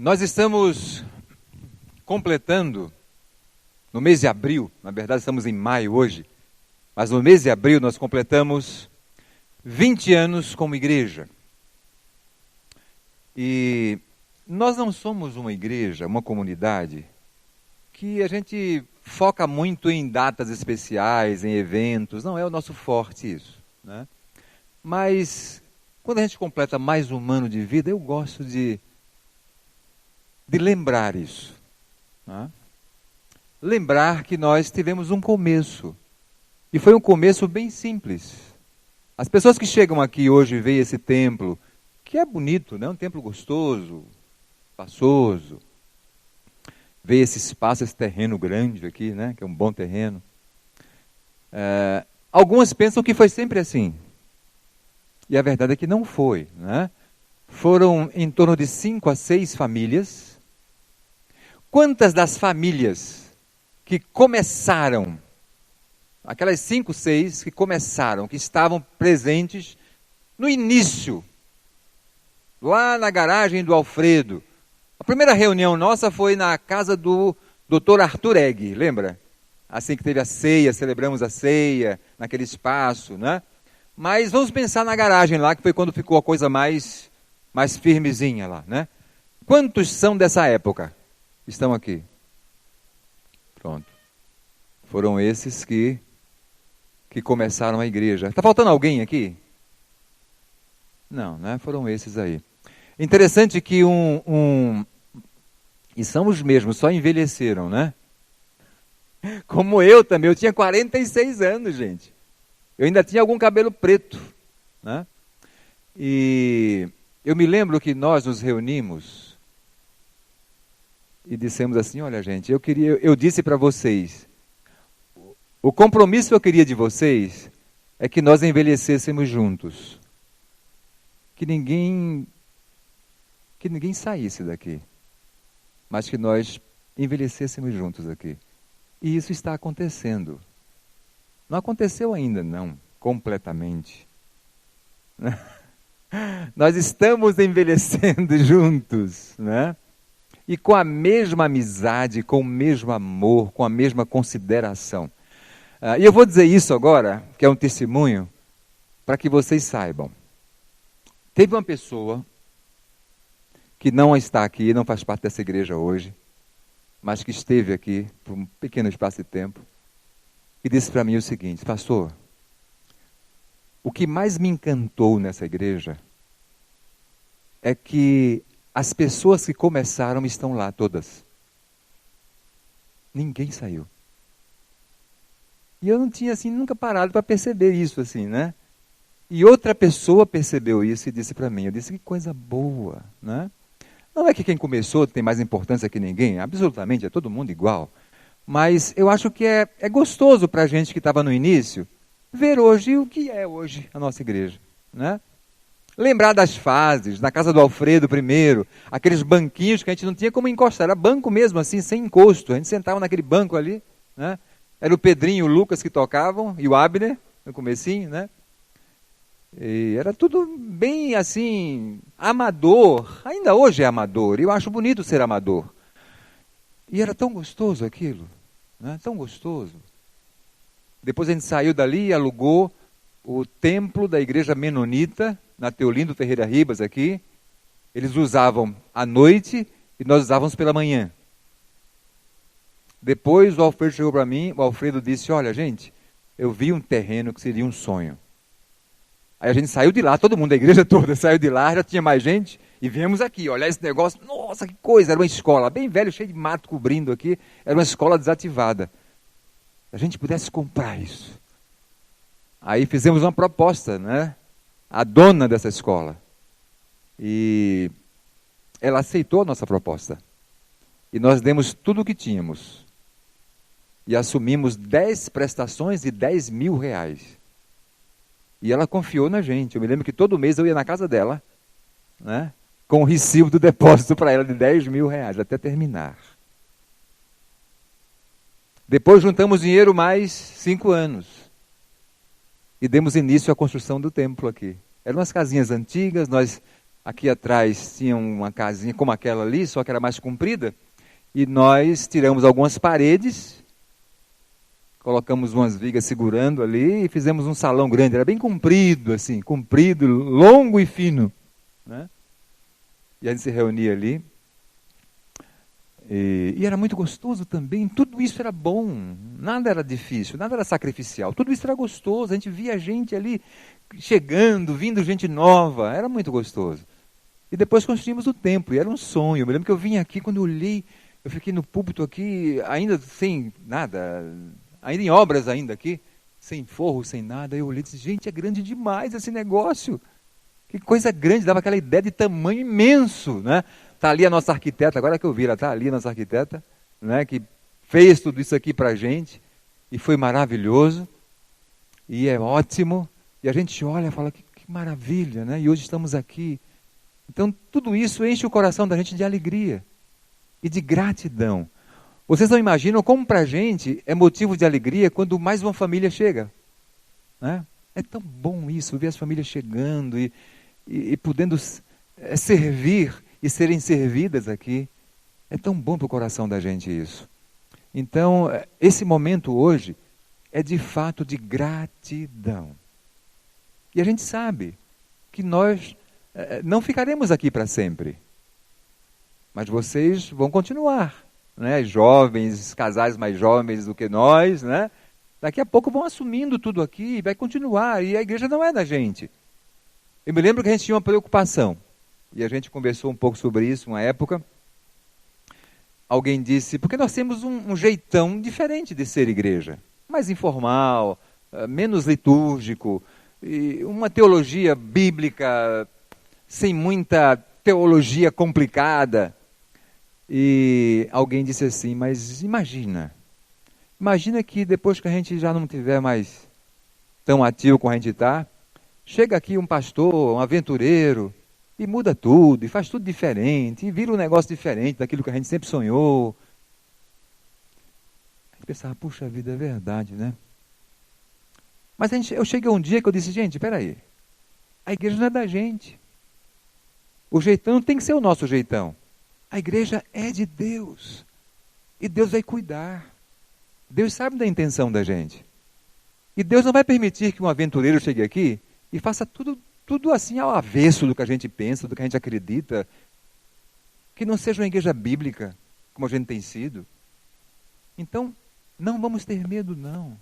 Nós estamos completando, no mês de abril, na verdade estamos em maio hoje, mas no mês de abril nós completamos 20 anos como igreja. E nós não somos uma igreja, uma comunidade, que a gente foca muito em datas especiais, em eventos, não é o nosso forte isso, né? Mas quando a gente completa mais um ano de vida, eu gosto de lembrar isso, né? Lembrar que nós tivemos um começo, e foi um começo bem simples. As pessoas que chegam aqui hoje e veem esse templo, que é bonito, né? Um templo gostoso, espaçoso, ver esse espaço, esse terreno grande aqui, né? Que é um bom terreno. Algumas pensam que foi sempre assim, e a verdade é que não foi, né? Foram em torno de 5 a 6 famílias. Quantas das famílias que começaram, aquelas 5, 6 que começaram, que estavam presentes no início, lá na garagem do Alfredo? A primeira reunião nossa foi na casa do Dr. Arthur Egg, lembra? Assim que teve a ceia, celebramos a ceia, naquele espaço, né? Mas vamos pensar na garagem lá, que foi quando ficou a coisa mais firmezinha lá, né? Quantos são dessa época? Estão aqui. Pronto. Foram esses que começaram a igreja. Está faltando alguém aqui? Não, né? Foram esses aí. Interessante que e são os mesmos, só envelheceram, né? Como eu também, eu tinha 46 anos, gente. Eu ainda tinha algum cabelo preto, né? E eu me lembro que nós nos reunimos e dissemos assim: olha, gente, eu disse para vocês, o compromisso que eu queria de vocês é que nós envelhecêssemos juntos. Que ninguém saísse daqui, mas que nós envelhecêssemos juntos aqui. E isso está acontecendo. Não aconteceu ainda, não, completamente. Nós estamos envelhecendo juntos, né? E com a mesma amizade, com o mesmo amor, com a mesma consideração. E eu vou dizer isso agora, que é um testemunho, para que vocês saibam. Teve uma pessoa que não está aqui, não faz parte dessa igreja hoje, mas que esteve aqui por um pequeno espaço de tempo, e disse para mim o seguinte: pastor, o que mais me encantou nessa igreja é que as pessoas que começaram estão lá todas. Ninguém saiu. E eu não tinha assim nunca parado para perceber isso assim, né? E outra pessoa percebeu isso e disse para mim, eu disse: que coisa boa, né? Não é que quem começou tem mais importância que ninguém, absolutamente, é todo mundo igual. Mas eu acho que é gostoso para a gente que estava no início, ver hoje o que é hoje a nossa igreja, né? Lembrar das fases, na casa do Alfredo primeiro, aqueles banquinhos que a gente não tinha como encostar, era banco mesmo assim, sem encosto, a gente sentava naquele banco ali, né? Era o Pedrinho e o Lucas que tocavam, e o Abner, no comecinho, né? E era tudo bem assim, amador, ainda hoje é amador, e eu acho bonito ser amador. E era tão gostoso aquilo, né? Tão gostoso. Depois a gente saiu dali e alugou o templo da igreja menonita, na Teolindo Ferreira Ribas aqui. Eles usavam à noite e nós usávamos pela manhã. Depois o Alfredo chegou para mim, o Alfredo disse: olha, gente, eu vi um terreno que seria um sonho. Aí a gente saiu de lá, todo mundo, a igreja toda saiu de lá, já tinha mais gente, e viemos aqui, olhar esse negócio, nossa, que coisa, era uma escola, bem velho, cheio de mato cobrindo aqui, era uma escola desativada. Se a gente pudesse comprar isso. Aí fizemos uma proposta, né? A dona dessa escola. E ela aceitou a nossa proposta. E nós demos tudo o que tínhamos. E assumimos 10 prestações de R$10 mil. E ela confiou na gente. Eu me lembro que todo mês eu ia na casa dela, né, com o recibo do depósito para ela de R$10 mil, até terminar. Depois juntamos dinheiro mais 5 anos. E demos início à construção do templo aqui. Eram umas casinhas antigas, nós Aqui atrás tinha uma casinha como aquela ali, só que era mais comprida. E nós tiramos algumas paredes, colocamos umas vigas segurando ali e fizemos um salão grande. Era bem comprido, assim, comprido, longo e fino, né? E a gente se reunia ali. E era muito gostoso também. Tudo isso era bom. Nada era difícil, nada era sacrificial. Tudo isso era gostoso. A gente via gente ali chegando, vindo gente nova. Era muito gostoso. E depois construímos o templo. E era um sonho. Eu me lembro que eu vim aqui, quando eu olhei, eu fiquei no púlpito aqui, ainda sem nada, ainda em obras ainda aqui, sem forro, sem nada. Eu olhei e disse, gente, é grande demais esse negócio. Que coisa grande, dava aquela ideia de tamanho imenso, né? Está ali a nossa arquiteta, agora que eu vi, ela está ali a nossa arquiteta, né? Que fez tudo isso aqui para a gente, e foi maravilhoso, e é ótimo, e a gente olha e fala, que maravilha, né? E hoje estamos aqui. Então, tudo isso enche o coração da gente de alegria e de gratidão. Vocês não imaginam como para a gente é motivo de alegria quando mais uma família chega, né? É tão bom isso, ver as famílias chegando e podendo servir e serem servidas aqui. É tão bom para o coração da gente isso. Então, esse momento hoje é de fato de gratidão. E a gente sabe que nós não ficaremos aqui para sempre. Mas vocês vão continuar, né? Jovens, casais mais jovens do que nós, né? Daqui a pouco vão assumindo tudo aqui, vai continuar, e a igreja não é da gente. Eu me lembro que a gente tinha uma preocupação, e a gente conversou um pouco sobre isso uma época. Alguém disse, porque nós temos um jeitão diferente de ser igreja, mais informal, menos litúrgico, e uma teologia bíblica sem muita teologia complicada. E alguém disse assim, mas imagina que depois que a gente já não tiver mais tão ativo como a gente está, chega aqui um pastor, um aventureiro, e muda tudo, e faz tudo diferente, e vira um negócio diferente daquilo que a gente sempre sonhou. A gente pensava, puxa vida, é verdade, né? Mas eu cheguei um dia que eu disse, gente, espera aí, a igreja não é da gente. O jeitão tem que ser o nosso jeitão. A igreja é de Deus. E Deus vai cuidar. Deus sabe da intenção da gente. E Deus não vai permitir que um aventureiro chegue aqui e faça tudo assim ao avesso do que a gente pensa, do que a gente acredita. Que não seja uma igreja bíblica, como a gente tem sido. Então, não vamos ter medo, não.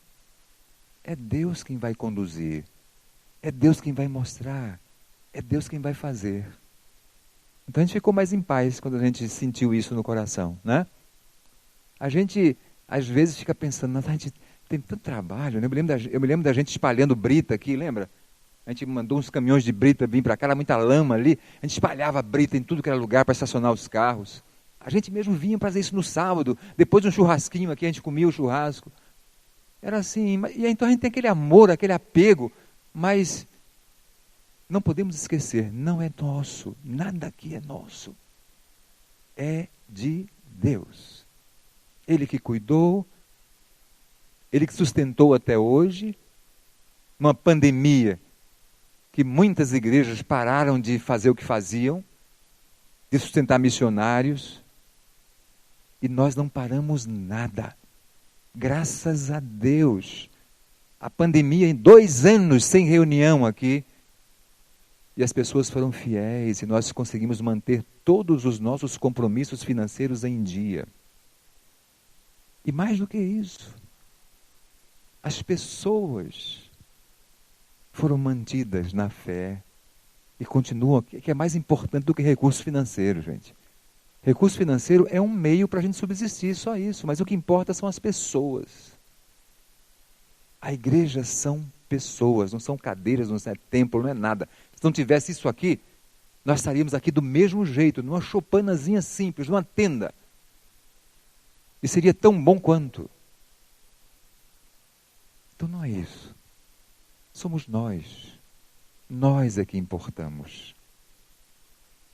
É Deus quem vai conduzir. É Deus quem vai mostrar. É Deus quem vai fazer. Então a gente ficou mais em paz quando a gente sentiu isso no coração, né? A gente, às vezes, fica pensando, a gente tem tanto trabalho, né? Eu me lembro da gente espalhando brita aqui, lembra? A gente mandou uns caminhões de brita vir para cá, era muita lama ali, a gente espalhava brita em tudo que era lugar para estacionar os carros. A gente mesmo vinha fazer isso no sábado, depois de um churrasquinho aqui, a gente comia o churrasco. Era assim, e então a gente tem aquele amor, aquele apego, mas não podemos esquecer, não é nosso, nada aqui é nosso. É de Deus. Ele que cuidou, Ele que sustentou até hoje, numa pandemia que muitas igrejas pararam de fazer o que faziam, de sustentar missionários, e nós não paramos nada. Graças a Deus. A pandemia em 2 anos sem reunião aqui, e as pessoas foram fiéis, e nós conseguimos manter todos os nossos compromissos financeiros em dia. E mais do que isso, as pessoas foram mantidas na fé e continuam, que é mais importante do que recurso financeiro, gente. Recurso financeiro é um meio para a gente subsistir, só isso, mas o que importa são as pessoas. A igreja são pessoas, não são cadeiras, não é templo, não é nada. Se não tivesse isso aqui, nós estaríamos aqui do mesmo jeito, numa choupanazinha simples, numa tenda. E seria tão bom quanto. Então não é isso. Somos nós. Nós é que importamos.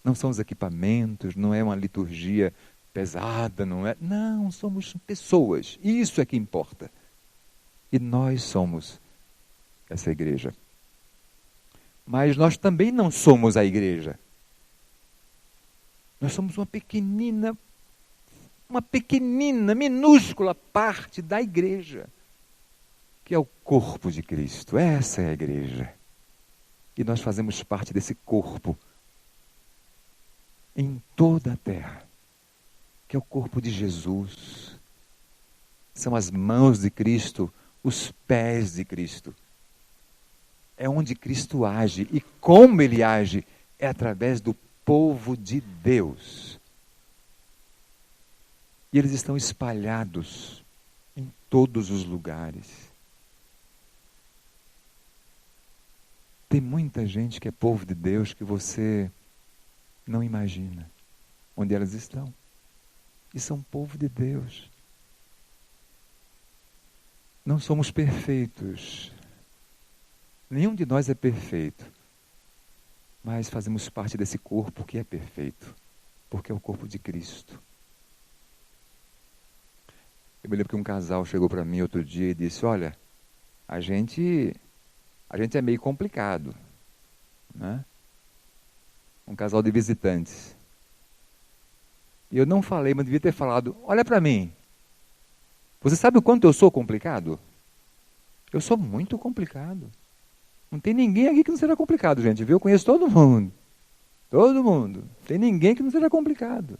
Não são os equipamentos, não é uma liturgia pesada, não é. Não, somos pessoas. Isso é que importa. E nós somos essa igreja. Mas nós também não somos a igreja. Nós somos uma pequenina, minúscula parte da igreja, que é o corpo de Cristo. Essa é a igreja. E nós fazemos parte desse corpo em toda a terra, que é o corpo de Jesus. São as mãos de Cristo, os pés de Cristo. É onde Cristo age. E como Ele age é através do povo de Deus. E eles estão espalhados em todos os lugares. Tem muita gente que é povo de Deus que você não imagina onde elas estão. E são povo de Deus. Não somos perfeitos. Nenhum de nós é perfeito. Mas fazemos parte desse corpo que é perfeito. Porque é o corpo de Cristo. Eu me lembro que um casal chegou para mim outro dia e disse, olha, a gente é meio complicado, né? Um casal de visitantes. E eu não falei, mas devia ter falado, olha para mim, você sabe o quanto eu sou complicado? Eu sou muito complicado. Não tem ninguém aqui que não seja complicado, gente, viu? Eu conheço todo mundo. Todo mundo. Não tem ninguém que não seja complicado.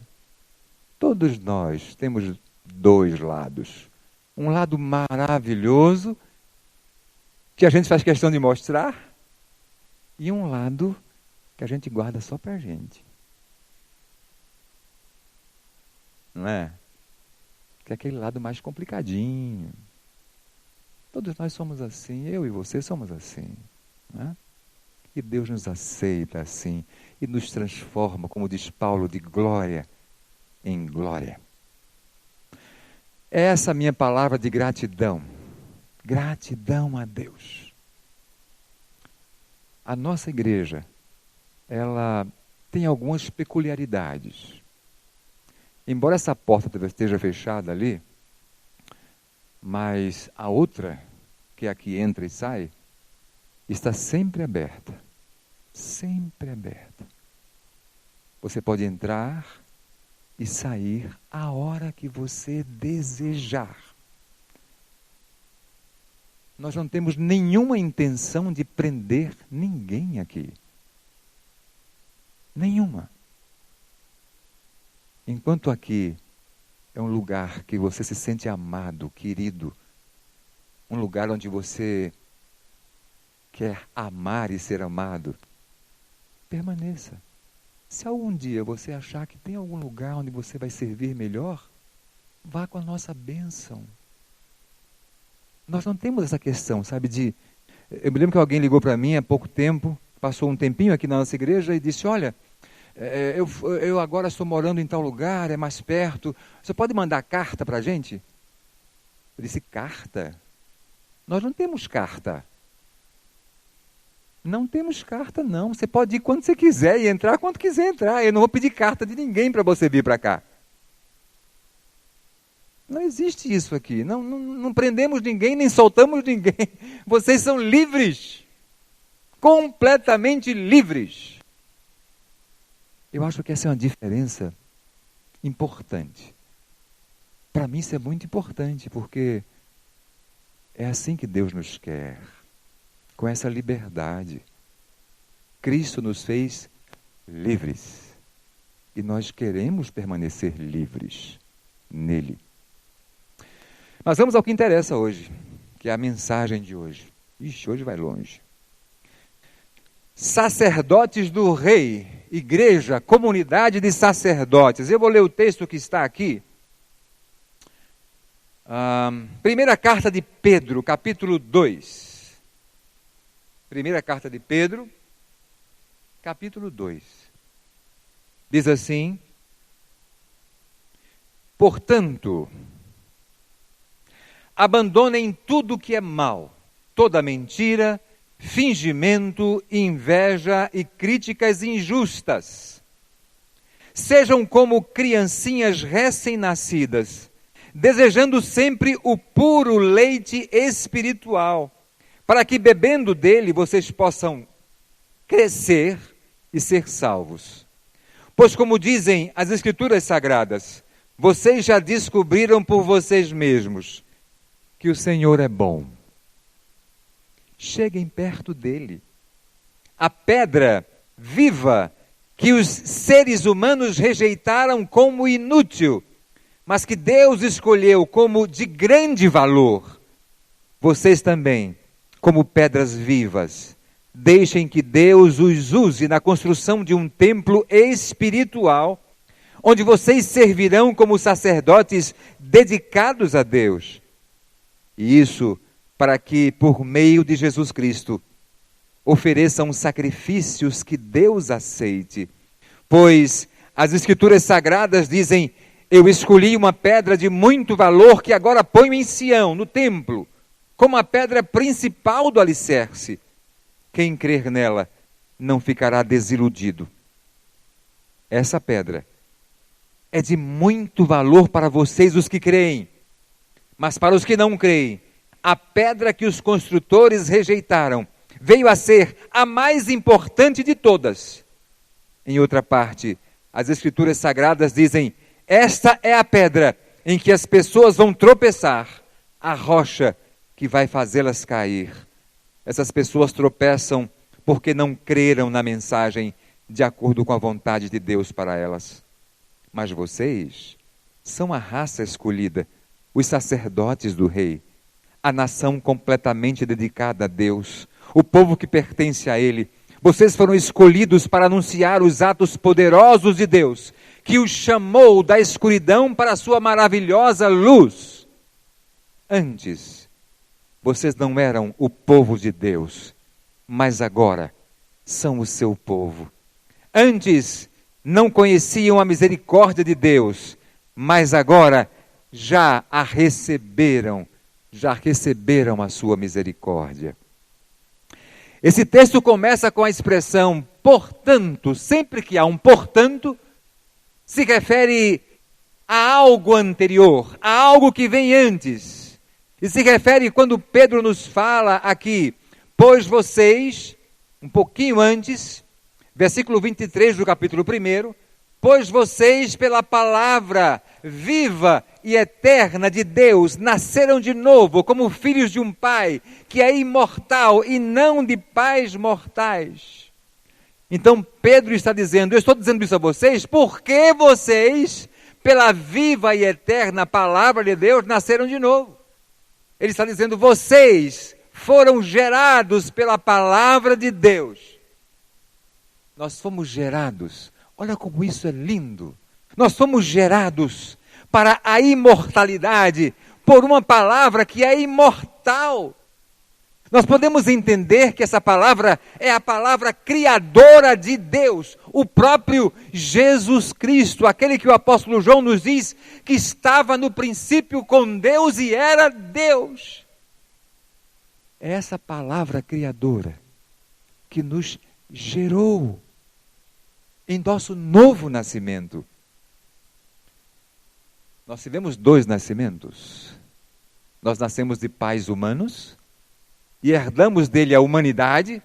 Todos nós temos dois lados. Um lado maravilhoso, que a gente faz questão de mostrar, e um lado que a gente guarda só pra gente. Não é? Que é aquele lado mais complicadinho. Todos nós somos assim, eu e você somos assim. Não é? E Deus nos aceita assim, e nos transforma, como diz Paulo, de glória em glória. Essa minha palavra de gratidão. Gratidão a Deus. A nossa igreja, ela tem algumas peculiaridades. Embora essa porta esteja fechada ali, mas a outra, que é a que entra e sai, está sempre aberta. Sempre aberta. Você pode entrar e sair a hora que você desejar. Nós não temos nenhuma intenção de prender ninguém aqui. Nenhuma. Enquanto aqui é um lugar que você se sente amado, querido, um lugar onde você quer amar e ser amado, permaneça. Se algum dia você achar que tem algum lugar onde você vai servir melhor, vá com a nossa bênção. Nós não temos essa questão, sabe, de... Eu me lembro que alguém ligou para mim há pouco tempo, passou um tempinho aqui na nossa igreja e disse, olha, eu agora estou morando em tal lugar, é mais perto, você pode mandar carta para a gente? Eu disse, carta? Nós não temos carta. Não temos carta, não. Você pode ir quando você quiser e entrar quando quiser entrar. Eu não vou pedir carta de ninguém para você vir para cá. Não existe isso aqui. Não prendemos ninguém, nem soltamos ninguém. Vocês são livres. Completamente livres. Eu acho que essa é uma diferença importante. Para mim isso é muito importante, porque é assim que Deus nos quer. Com essa liberdade. Cristo nos fez livres. E nós queremos permanecer livres nele. Mas vamos ao que interessa hoje, que é a mensagem de hoje. Ixi, hoje vai longe. Sacerdotes do Rei, igreja, comunidade de sacerdotes. Eu vou ler o texto que está aqui. Primeira carta de Pedro, capítulo 2. Primeira carta de Pedro, capítulo 2. Diz assim: portanto, abandonem tudo que é mal, toda mentira, fingimento, inveja e críticas injustas. Sejam como criancinhas recém-nascidas, desejando sempre o puro leite espiritual, para que bebendo dele vocês possam crescer e ser salvos. Pois como dizem as Escrituras Sagradas, vocês já descobriram por vocês mesmos que o Senhor é bom. Cheguem perto dele. A pedra viva que os seres humanos rejeitaram como inútil, mas que Deus escolheu como de grande valor. Vocês também, como pedras vivas, deixem que Deus os use na construção de um templo espiritual, onde vocês servirão como sacerdotes dedicados a Deus. E isso para que, por meio de Jesus Cristo, ofereçam sacrifícios que Deus aceite. Pois as Escrituras Sagradas dizem: eu escolhi uma pedra de muito valor que agora ponho em Sião, no templo, como a pedra principal do alicerce. Quem crer nela não ficará desiludido. Essa pedra é de muito valor para vocês, os que creem. Mas para os que não creem, a pedra que os construtores rejeitaram veio a ser a mais importante de todas. Em outra parte, as Escrituras Sagradas dizem: esta é a pedra em que as pessoas vão tropeçar, a rocha que vai fazê-las cair. Essas pessoas tropeçam porque não creram na mensagem de acordo com a vontade de Deus para elas. Mas vocês são a raça escolhida, os sacerdotes do Rei, a nação completamente dedicada a Deus, o povo que pertence a Ele. Vocês foram escolhidos para anunciar os atos poderosos de Deus, que os chamou da escuridão para a sua maravilhosa luz. Antes, vocês não eram o povo de Deus, mas agora são o seu povo. Antes, não conheciam a misericórdia de Deus, mas agora já receberam a sua misericórdia. Esse texto começa com a expressão portanto. Sempre que há um portanto, se refere a algo anterior, a algo que vem antes. E se refere quando Pedro nos fala aqui: pois vocês, um pouquinho antes, versículo 23 do capítulo 1, pois vocês pela palavra viva e eterna de Deus nasceram de novo como filhos de um Pai que é imortal e não de pais mortais. Então Pedro está dizendo: eu estou dizendo isso a vocês porque vocês, pela viva e eterna palavra de Deus, nasceram de novo. Ele está dizendo: vocês foram gerados pela palavra de Deus. Nós fomos gerados, olha como isso é lindo. Nós fomos gerados para a imortalidade por uma palavra que é imortal. Nós podemos entender que essa palavra é a palavra criadora de Deus, o próprio Jesus Cristo, aquele que o apóstolo João nos diz que estava no princípio com Deus e era Deus. É essa palavra criadora que nos gerou em nosso novo nascimento. Nós tivemos 2 nascimentos. Nós nascemos de pais humanos e herdamos dele a humanidade,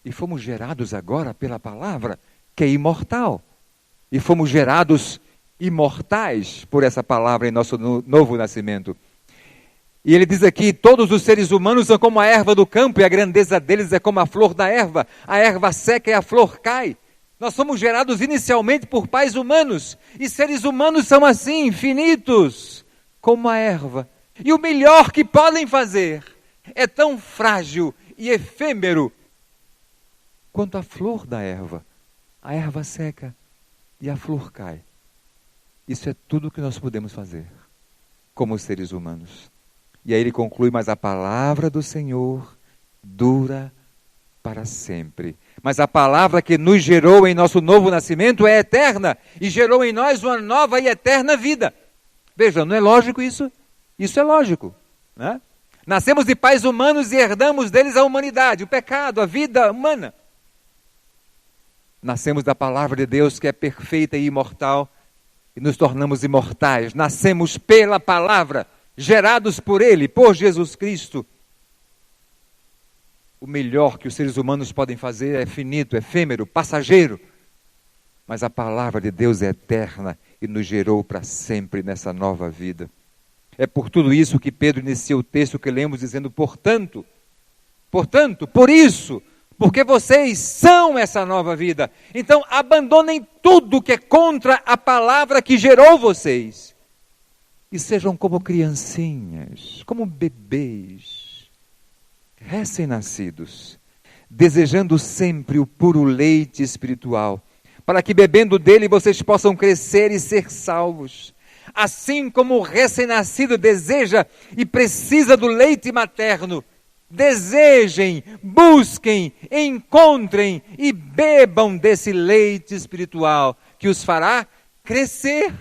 e fomos gerados agora pela palavra, que é imortal. E fomos gerados imortais por essa palavra em nosso novo nascimento. E ele diz aqui: todos os seres humanos são como a erva do campo, e a grandeza deles é como a flor da erva. A erva seca e a flor cai. Nós fomos gerados inicialmente por pais humanos, e seres humanos são assim, infinitos, como a erva. E o melhor que podem fazer é tão frágil e efêmero quanto a flor da erva. A erva seca e a flor cai. Isso é tudo que nós podemos fazer como seres humanos. E aí ele conclui: mas a palavra do Senhor dura para sempre. Mas a palavra que nos gerou em nosso novo nascimento é eterna e gerou em nós uma nova e eterna vida. Veja, não é lógico isso? Isso é lógico, né? Nascemos de pais humanos e herdamos deles a humanidade, o pecado, a vida humana. Nascemos da palavra de Deus, que é perfeita e imortal, e nos tornamos imortais. Nascemos pela palavra, gerados por Ele, por Jesus Cristo. O melhor que os seres humanos podem fazer é finito, efêmero, passageiro. Mas a palavra de Deus é eterna e nos gerou para sempre nessa nova vida. É por tudo isso que Pedro inicia o texto que lemos dizendo, portanto, por isso, porque vocês são essa nova vida. Então, abandonem tudo que é contra a palavra que gerou vocês. E sejam como criancinhas, como bebês, recém-nascidos, desejando sempre o puro leite espiritual, para que bebendo dele vocês possam crescer e ser salvos. Assim como o recém-nascido deseja e precisa do leite materno, desejem, busquem, encontrem e bebam desse leite espiritual que os fará crescer.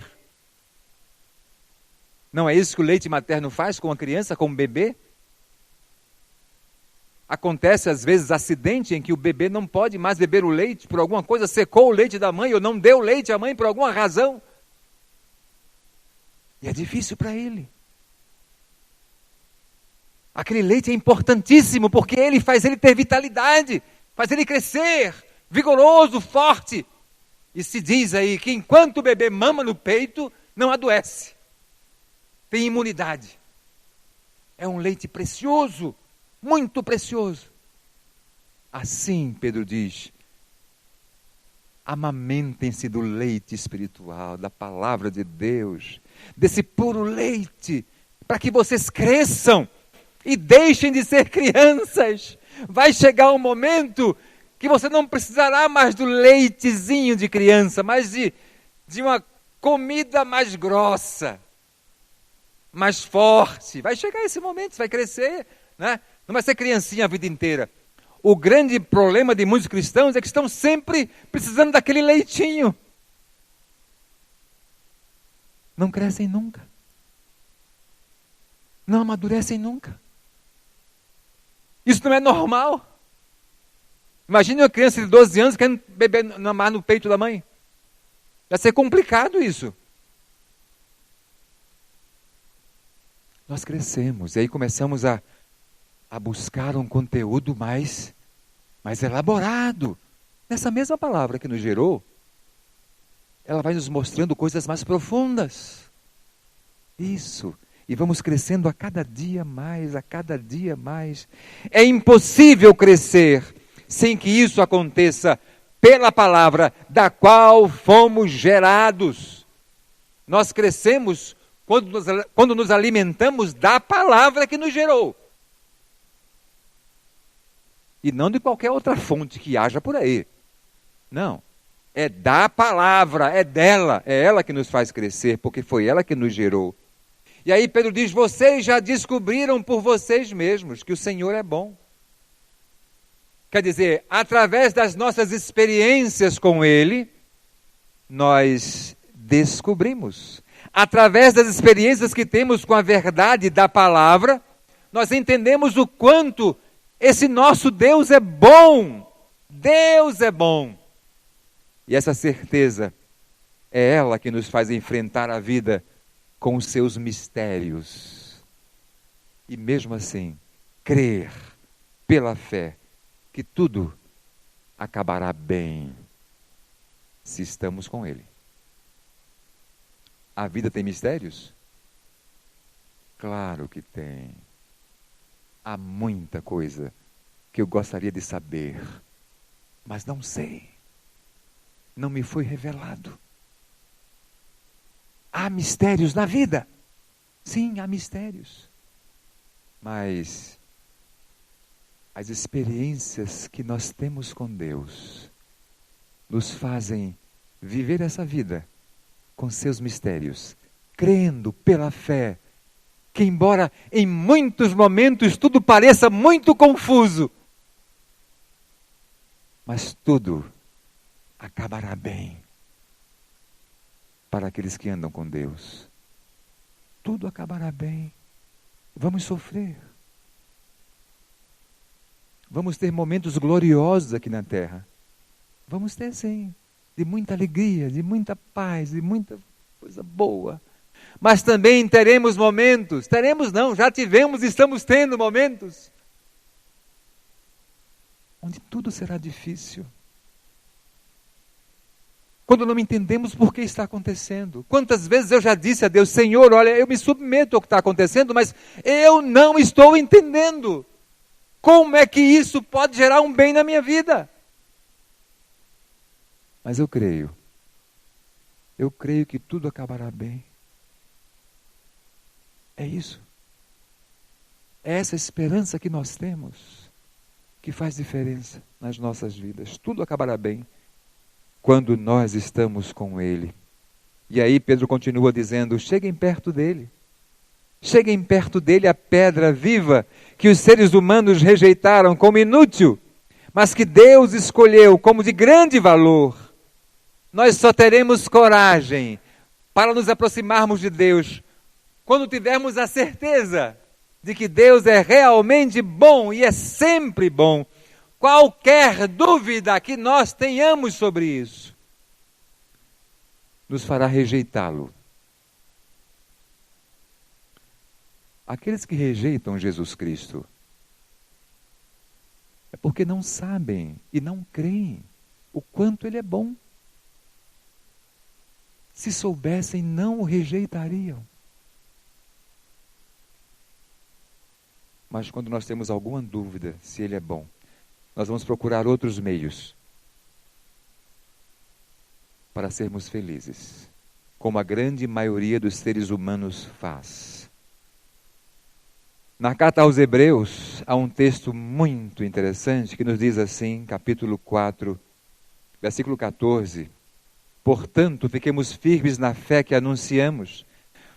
Não é isso que o leite materno faz com a criança, com o bebê? Acontece às vezes acidente em que o bebê não pode mais beber o leite, por alguma coisa secou o leite da mãe ou não deu leite à mãe por alguma razão. E é difícil para ele. Aquele leite é importantíssimo porque ele faz ele ter vitalidade, faz ele crescer, vigoroso, forte. E se diz aí que enquanto o bebê mama no peito, não adoece. Tem imunidade. É um leite precioso, muito precioso. Assim, Pedro diz, amamentem-se do leite espiritual, da palavra de Deus, desse puro leite, para que vocês cresçam e deixem de ser crianças. Vai chegar um momento que você não precisará mais do leitezinho de criança, mas de uma comida mais grossa, mais forte. Vai chegar esse momento, você vai crescer, né? Não vai ser criancinha a vida inteira. O grande problema de muitos cristãos é que estão sempre precisando daquele leitinho. Não crescem nunca. Não amadurecem nunca. Isso não é normal. Imagine uma criança de 12 anos querendo beber mamar no peito da mãe. Vai ser complicado isso. Nós crescemos e aí começamos a buscar um conteúdo mais elaborado. Nessa mesma palavra que nos gerou, ela vai nos mostrando coisas mais profundas. Isso. E vamos crescendo a cada dia mais, a cada dia mais. É impossível crescer sem que isso aconteça pela palavra da qual fomos gerados. Nós crescemos quando nos alimentamos da palavra que nos gerou. E não de qualquer outra fonte que haja por aí. Não. É da palavra, é dela. É ela que nos faz crescer, porque foi ela que nos gerou. E aí Pedro diz, vocês já descobriram por vocês mesmos que o Senhor é bom. Quer dizer, através das nossas experiências com Ele, nós descobrimos. Através das experiências que temos com a verdade da palavra, nós entendemos o quanto esse nosso Deus é bom. Deus é bom. E essa certeza é ela que nos faz enfrentar a vida com os seus mistérios. E mesmo assim, crer pela fé que tudo acabará bem se estamos com Ele. A vida tem mistérios? Claro que tem. Há muita coisa que eu gostaria de saber, mas não sei. Não me foi revelado. Há mistérios na vida? Sim, há mistérios. Mas as experiências que nós temos com Deus nos fazem viver essa vida com seus mistérios, crendo pela fé, que embora em muitos momentos tudo pareça muito confuso, mas tudo acabará bem para aqueles que andam com Deus. Tudo acabará bem. Vamos sofrer. Vamos ter momentos gloriosos aqui na terra. Vamos ter sim, de muita alegria, de muita paz, de muita coisa boa. Mas também teremos momentos, já tivemos e estamos tendo momentos onde tudo será difícil. quando não entendemos por que está acontecendo. Quantas vezes eu já disse a Deus: Senhor, olha, eu me submeto ao que está acontecendo, mas eu não estou entendendo. Como é que isso pode gerar um bem na minha vida? Mas eu creio que tudo acabará bem. É isso. É essa esperança que nós temos que faz diferença nas nossas vidas. Tudo acabará bem quando nós estamos com Ele. E aí Pedro continua dizendo: cheguem perto dele. Cheguem perto dele a pedra viva que os seres humanos rejeitaram como inútil, mas que Deus escolheu como de grande valor. Nós só teremos coragem para nos aproximarmos de Deus quando tivermos a certeza de que Deus é realmente bom e é sempre bom. Qualquer dúvida que nós tenhamos sobre isso nos fará rejeitá-lo. Aqueles que rejeitam Jesus Cristo é porque não sabem e não creem o quanto Ele é bom. Se soubessem, não o rejeitariam. Mas quando nós temos alguma dúvida se Ele é bom, nós vamos procurar outros meios para sermos felizes, como a grande maioria dos seres humanos faz. Na carta aos Hebreus, há um texto muito interessante que nos diz assim, capítulo 4, versículo 14: portanto, fiquemos firmes na fé que anunciamos,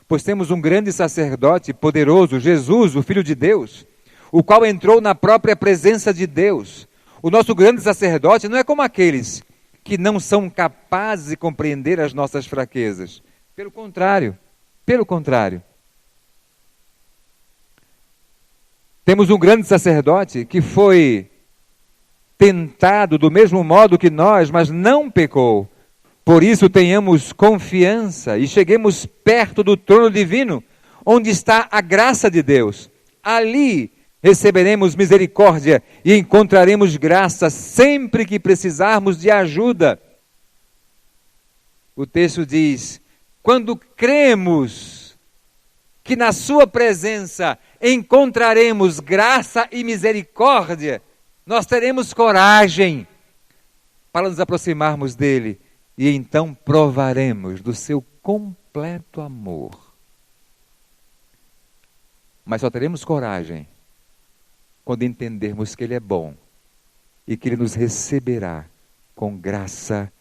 pois temos um grande sacerdote poderoso, Jesus, o Filho de Deus, o qual entrou na própria presença de Deus. O nosso grande sacerdote não é como aqueles que não são capazes de compreender as nossas fraquezas. Pelo contrário. Temos um grande sacerdote que foi tentado do mesmo modo que nós, mas não pecou. Por isso tenhamos confiança e cheguemos perto do trono divino, onde está a graça de Deus. Ali receberemos misericórdia e encontraremos graça sempre que precisarmos de ajuda. O texto diz: quando cremos que na sua presença encontraremos graça e misericórdia, nós teremos coragem para nos aproximarmos dele e então provaremos do seu completo amor. Mas só teremos coragem quando entendermos que Ele é bom e que Ele nos receberá com graça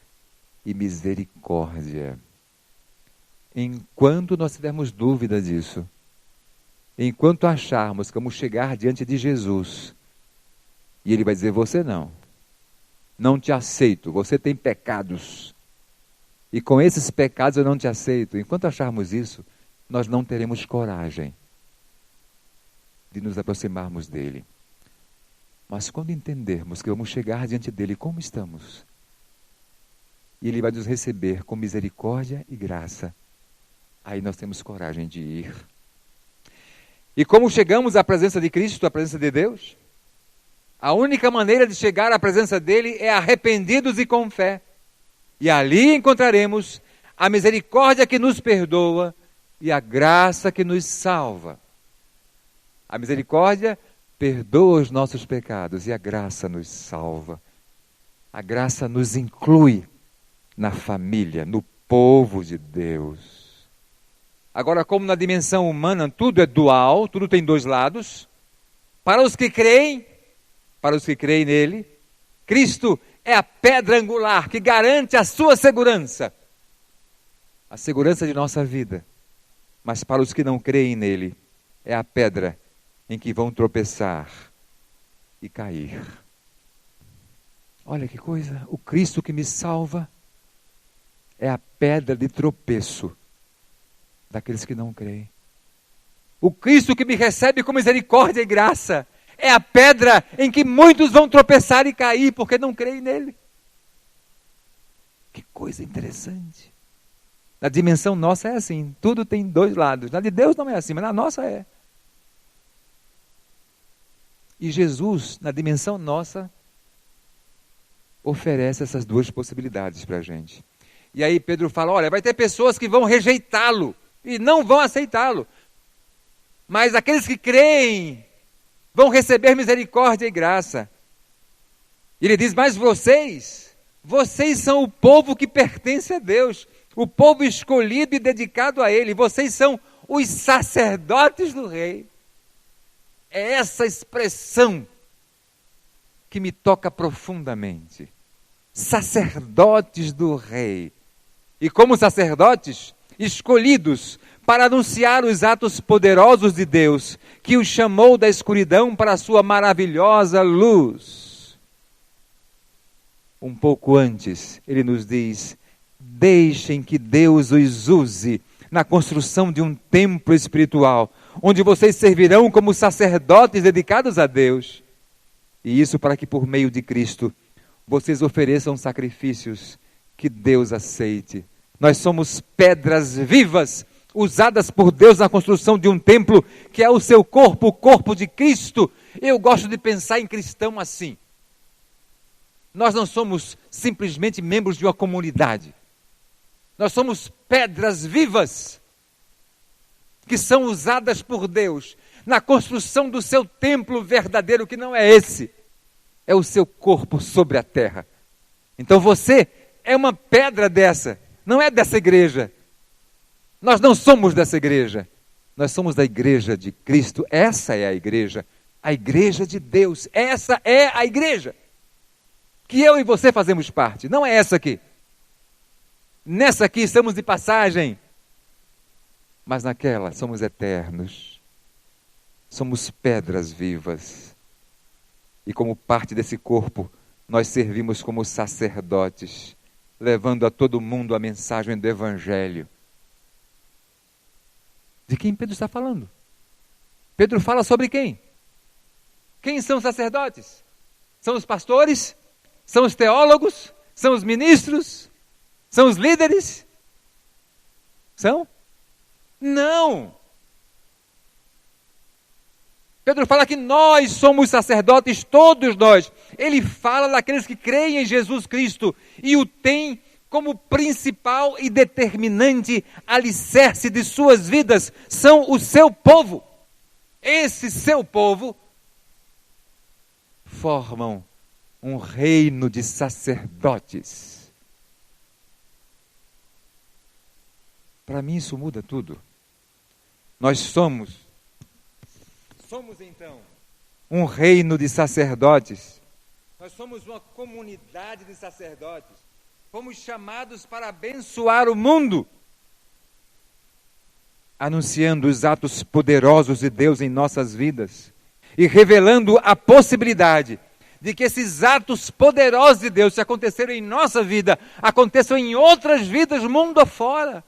e misericórdia. Enquanto nós tivermos dúvida disso, enquanto acharmos que vamos chegar diante de Jesus e Ele vai dizer: você não te aceito, você tem pecados, e com esses pecados eu não te aceito. Enquanto acharmos isso, nós não teremos coragem de nos aproximarmos dele. Mas quando entendermos que vamos chegar diante dele como estamos, e ele vai nos receber com misericórdia e graça, aí nós temos coragem de ir. E como chegamos à presença de Cristo, à presença de Deus? A única maneira de chegar à presença dele é arrependidos e com fé. E ali encontraremos a misericórdia que nos perdoa e a graça que nos salva. A misericórdia perdoa os nossos pecados e a graça nos salva. A graça nos inclui na família, no povo de Deus. Agora, como na dimensão humana tudo é dual, tudo tem dois lados, para os que creem nele, Cristo é a pedra angular que garante a sua segurança, a segurança de nossa vida. Mas para os que não creem nele, é a pedra em que vão tropeçar e cair. Olha que coisa, o Cristo que me salva é a pedra de tropeço daqueles que não creem. O Cristo que me recebe com misericórdia e graça é a pedra em que muitos vão tropeçar e cair porque não creem nele. Que coisa interessante. Na dimensão nossa é assim, tudo tem dois lados. Na de Deus não é assim, mas na nossa é. E Jesus, na dimensão nossa, oferece essas duas possibilidades para a gente. E aí Pedro fala, olha, vai ter pessoas que vão rejeitá-lo e não vão aceitá-lo. Mas aqueles que creem vão receber misericórdia e graça. E ele diz, mas vocês são o povo que pertence a Deus, o povo escolhido e dedicado a Ele, vocês são os sacerdotes do Rei. É essa expressão que me toca profundamente. Sacerdotes do Rei. E como sacerdotes, escolhidos para anunciar os atos poderosos de Deus, que os chamou da escuridão para a sua maravilhosa luz. Um pouco antes, ele nos diz, deixem que Deus os use na construção de um templo espiritual, onde vocês servirão como sacerdotes dedicados a Deus. E isso para que por meio de Cristo, vocês ofereçam sacrifícios que Deus aceite. Nós somos pedras vivas, usadas por Deus na construção de um templo, que é o seu corpo, o corpo de Cristo. Eu gosto de pensar em cristão assim. Nós não somos simplesmente membros de uma comunidade. Nós somos pedras vivas, que são usadas por Deus na construção do seu templo verdadeiro, que não é esse, é o seu corpo sobre a terra. Então você é uma pedra dessa, não é dessa igreja. Nós não somos dessa igreja, nós somos da igreja de Cristo. Essa é a igreja de Deus. Essa é a igreja que eu e você fazemos parte, não é essa aqui. Nessa aqui estamos de passagem, mas naquela somos eternos. Somos pedras vivas. E como parte desse corpo, nós servimos como sacerdotes, levando a todo mundo a mensagem do Evangelho. De quem Pedro está falando? Pedro fala sobre quem? Quem são os sacerdotes? São os pastores? São os teólogos? São os ministros? São os líderes? São? Não! Pedro fala que nós somos sacerdotes, todos nós. Ele fala daqueles que creem em Jesus Cristo e o têm como principal e determinante alicerce de suas vidas. São o seu povo. Esse seu povo formam um reino de sacerdotes. Para mim isso muda tudo. Nós somos então um reino de sacerdotes. Nós somos uma comunidade de sacerdotes. Fomos chamados para abençoar o mundo, anunciando os atos poderosos de Deus em nossas vidas e revelando a possibilidade de que esses atos poderosos de Deus, que aconteceram em nossa vida, aconteçam em outras vidas, mundo afora.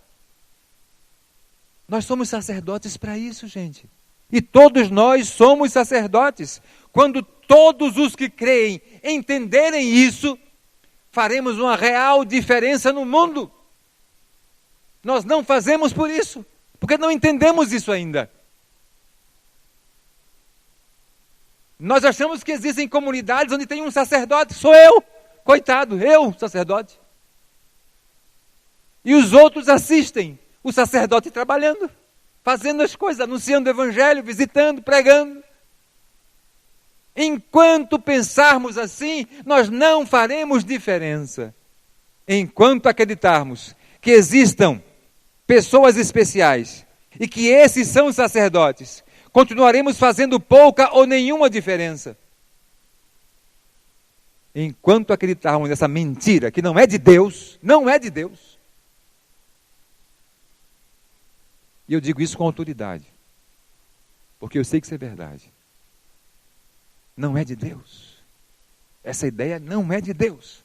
Nós somos sacerdotes para isso, gente. E todos nós somos sacerdotes. Quando todos os que creem entenderem isso, faremos uma real diferença no mundo. Nós não fazemos por isso, porque não entendemos isso ainda. Nós achamos que existem comunidades onde tem um sacerdote, sou eu, coitado, eu, sacerdote. E os outros assistem o sacerdote trabalhando, fazendo as coisas, anunciando o evangelho, visitando, pregando. Enquanto pensarmos assim, nós não faremos diferença. Enquanto acreditarmos que existam pessoas especiais e que esses são os sacerdotes, continuaremos fazendo pouca ou nenhuma diferença. Enquanto acreditarmos nessa mentira que não é de Deus, não é de Deus. E eu digo isso com autoridade, porque eu sei que isso é verdade. Não é de Deus. Essa ideia não é de Deus.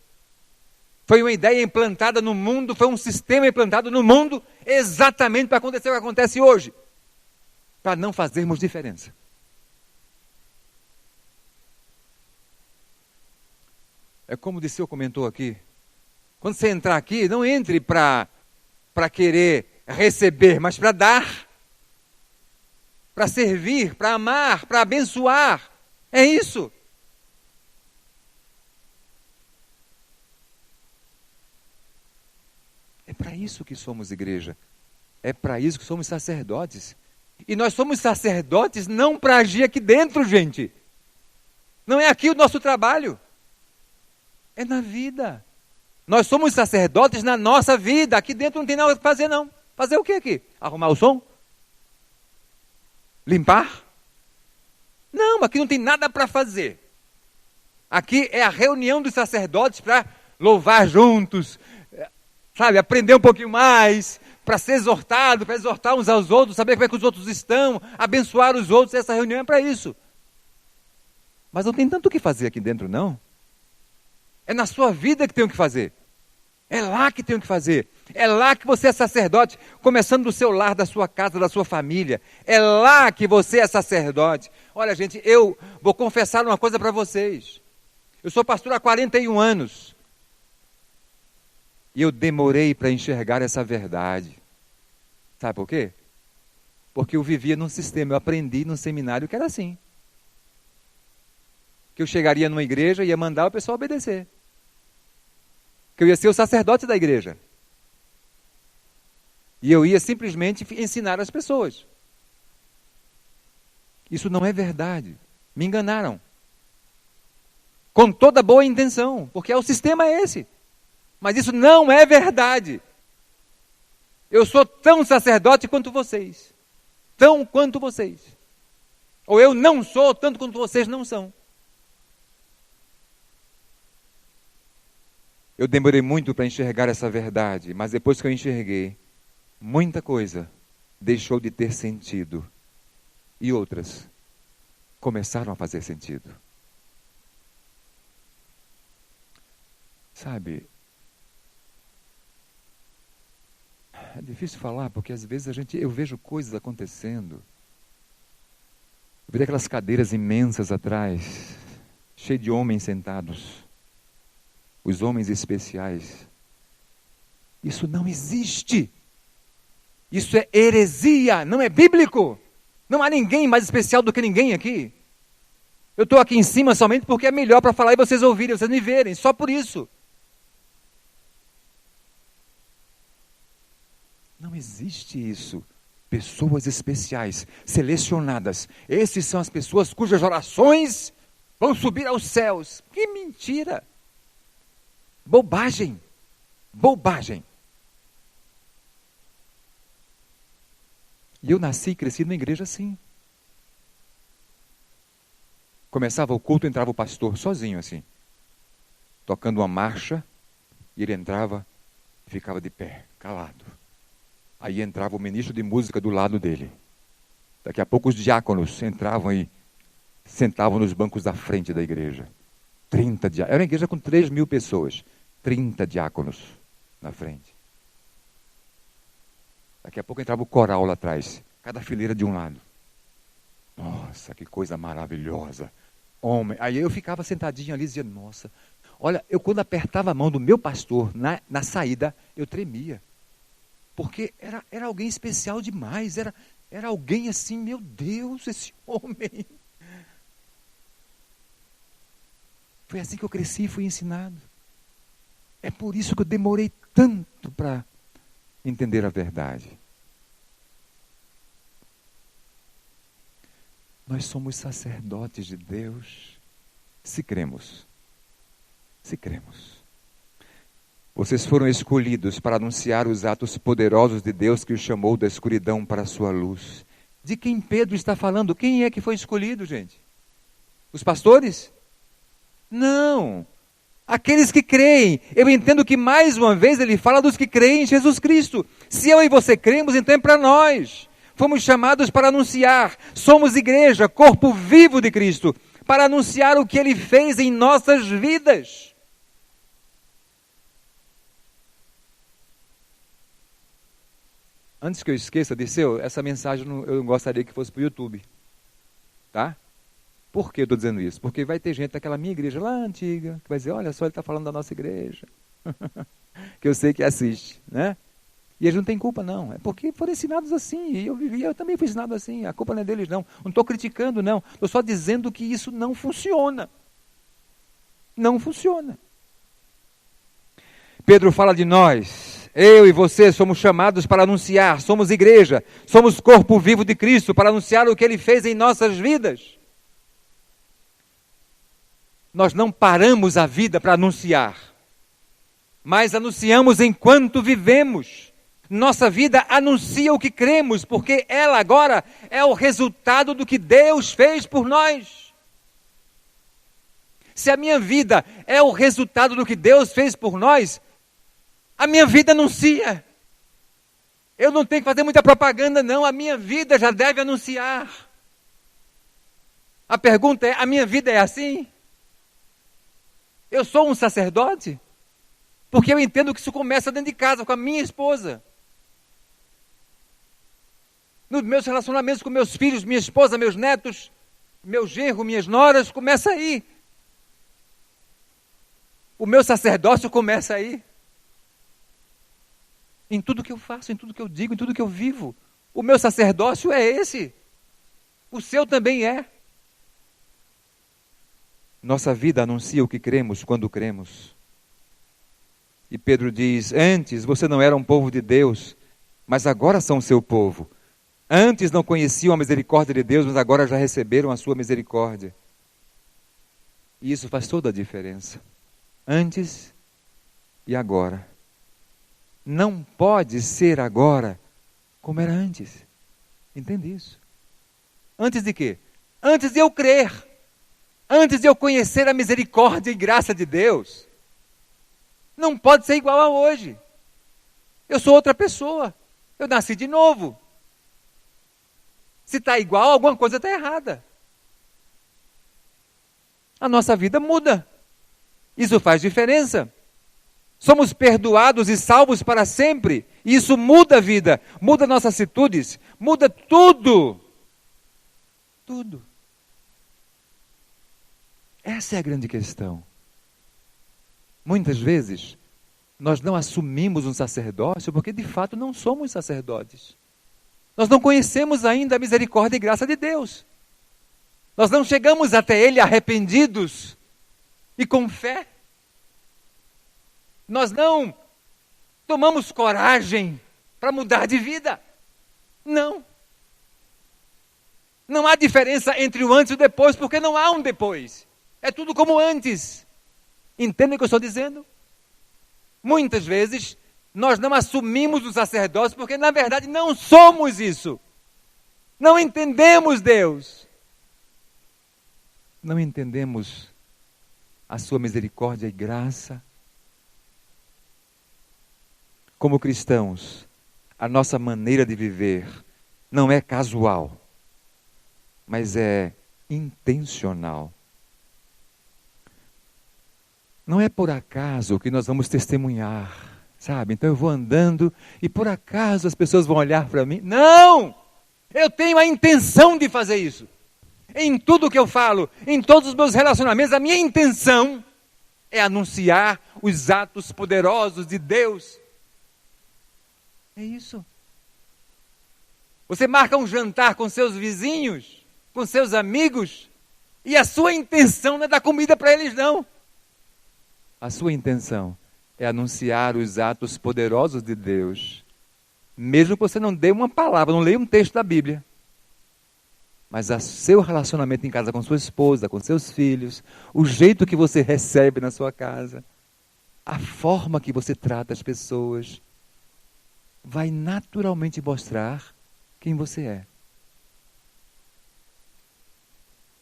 Foi uma ideia implantada no mundo, foi um sistema implantado no mundo, exatamente para acontecer o que acontece hoje, para não fazermos diferença. É como o Disseu comentou aqui, quando você entrar aqui, não entre para querer receber, mas para dar, para servir, para amar, para abençoar. É isso. para isso que somos igreja. É para isso que somos sacerdotes. E nós somos sacerdotes não para agir aqui dentro, gente. Não é aqui o nosso trabalho. É na vida. Nós somos sacerdotes na nossa vida. Aqui dentro não tem nada para fazer, não. Fazer o que aqui? Arrumar o som? Limpar? Não, aqui não tem nada para fazer. Aqui é a reunião dos sacerdotes para louvar juntos, sabe, aprender um pouquinho mais, para ser exortado, para exortar uns aos outros, saber como é que os outros estão, abençoar os outros. Essa reunião é para isso. Mas não tem tanto o que fazer aqui dentro, não. É na sua vida que tem o que fazer. É lá que tem o que fazer. É lá que você é sacerdote, começando do seu lar, da sua casa, da sua família. É lá que você é sacerdote. Olha, gente, eu vou confessar uma coisa para vocês. Eu sou pastor há 41 anos. E eu demorei para enxergar essa verdade. Sabe por quê? Porque eu vivia num sistema, eu aprendi num seminário que era assim. Que eu chegaria numa igreja e ia mandar o pessoal obedecer. Que eu ia ser o sacerdote da igreja. E eu ia simplesmente ensinar as pessoas. Isso não é verdade. Me enganaram. Com toda boa intenção, porque o sistema é esse. Mas isso não é verdade. Eu sou tão sacerdote quanto vocês. Tão quanto vocês. Ou eu não sou tanto quanto vocês não são. Eu demorei muito para enxergar essa verdade, mas depois que eu enxerguei, muita coisa deixou de ter sentido. E outras começaram a fazer sentido. Sabe, é difícil falar, porque às vezes eu vejo coisas acontecendo. Eu vejo aquelas cadeiras imensas atrás, cheias de homens sentados. Os homens especiais. Isso não existe. Isso é heresia, não é bíblico. Não há ninguém mais especial do que ninguém aqui. Eu estou aqui em cima somente porque é melhor para falar e vocês ouvirem, vocês me verem, só por isso. Não existe isso. Pessoas especiais, selecionadas. Essas são as pessoas cujas orações vão subir aos céus. Que mentira! Bobagem. Bobagem. E eu nasci e cresci numa igreja assim. Começava o culto, entrava o pastor sozinho assim, tocando uma marcha, e ele entrava e ficava de pé, calado. Aí entrava o ministro de música do lado dele. Daqui a pouco os diáconos entravam e sentavam nos bancos da frente da igreja. 30 diáconos. Era uma igreja com 3.000 pessoas. 30 diáconos na frente. Daqui a pouco entrava o coral lá atrás. Cada fileira de um lado. Nossa, que coisa maravilhosa. Homem. Aí eu ficava sentadinho ali dizendo, nossa. Olha, eu quando apertava a mão do meu pastor na saída, eu tremia. Porque era alguém especial demais. Era alguém assim, meu Deus, esse homem. Foi assim que eu cresci e fui ensinado. É por isso que eu demorei tanto para entender a verdade. Nós somos sacerdotes de Deus, se cremos. Se cremos. Vocês foram escolhidos para anunciar os atos poderosos de Deus que os chamou da escuridão para a sua luz. De quem Pedro está falando? Quem é que foi escolhido, gente? Os pastores? Não. Aqueles que creem. Eu entendo que mais uma vez ele fala dos que creem em Jesus Cristo. Se eu e você cremos, então é para nós. Fomos chamados para anunciar. Somos igreja, corpo vivo de Cristo, para anunciar o que Ele fez em nossas vidas. Antes que eu esqueça, Disseu, essa mensagem eu gostaria que fosse para o YouTube. Tá? Por que eu estou dizendo isso? Porque vai ter gente daquela minha igreja lá antiga, que vai dizer, olha só, ele está falando da nossa igreja. Que eu sei que assiste, né? E eles não têm culpa, não. É porque foram ensinados assim. E eu também fui ensinado assim. A culpa não é deles, não. Não estou criticando, não. Estou só dizendo que isso não funciona. Não funciona. Pedro fala de nós. eu e você somos chamados para anunciar, somos igreja, somos corpo vivo de Cristo, para anunciar o que Ele fez em nossas vidas. Nós não paramos a vida para anunciar, mas anunciamos enquanto vivemos. Nossa vida anuncia o que cremos, porque ela agora é o resultado do que Deus fez por nós. Se a minha vida é o resultado do que Deus fez por nós, a minha vida anuncia. Eu não tenho que fazer muita propaganda, não. A minha vida já deve anunciar. A pergunta é, a minha vida é assim? Eu sou um sacerdote? Porque eu entendo que isso começa dentro de casa, com a minha esposa. Nos meus relacionamentos com meus filhos, minha esposa, meus netos, meu genro, minhas noras, começa aí. O meu sacerdócio começa aí. Em tudo que eu faço, em tudo que eu digo, em tudo que eu vivo. O meu sacerdócio é esse. O seu também é. Nossa vida anuncia o que cremos quando cremos. E Pedro diz, antes você não era um povo de Deus, mas agora são seu povo. Antes não conheciam a misericórdia de Deus, mas agora já receberam a sua misericórdia. E isso faz toda a diferença. Antes e agora. Não pode ser agora como era antes. Entende isso? Antes de quê? Antes de eu crer. Antes de eu conhecer a misericórdia e graça de Deus. Não pode ser igual a hoje. Eu sou outra pessoa. Eu nasci de novo. Se está igual, alguma coisa está errada. A nossa vida muda. Isso faz diferença. Somos perdoados e salvos para sempre. E isso muda a vida, muda nossas atitudes, muda tudo. Tudo. Essa é a grande questão. Muitas vezes, nós não assumimos um sacerdócio porque de fato não somos sacerdotes. Nós não conhecemos ainda a misericórdia e graça de Deus. Nós não chegamos até Ele arrependidos e com fé. Nós não tomamos coragem para mudar de vida. Não. Não há diferença entre o antes e o depois, porque não há um depois. É tudo como antes. Entendem o que eu estou dizendo? Muitas vezes, nós não assumimos o sacerdócio, porque na verdade não somos isso. Não entendemos Deus. Não entendemos a sua misericórdia e graça. Como cristãos, a nossa maneira de viver não é casual, mas é intencional. Não é por acaso que nós vamos testemunhar, sabe? Então eu vou andando e por acaso as pessoas vão olhar para mim. Não! Eu tenho a intenção de fazer isso. Em tudo que eu falo, em todos os meus relacionamentos, a minha intenção é anunciar os atos poderosos de Deus. É isso. Você marca um jantar com seus vizinhos, com seus amigos, e a sua intenção não é dar comida para eles, não. A sua intenção é anunciar os atos poderosos de Deus. Mesmo que você não dê uma palavra, não leia um texto da Bíblia. Mas o seu relacionamento em casa com sua esposa, com seus filhos, o jeito que você recebe na sua casa, a forma que você trata as pessoas, vai naturalmente mostrar quem você é.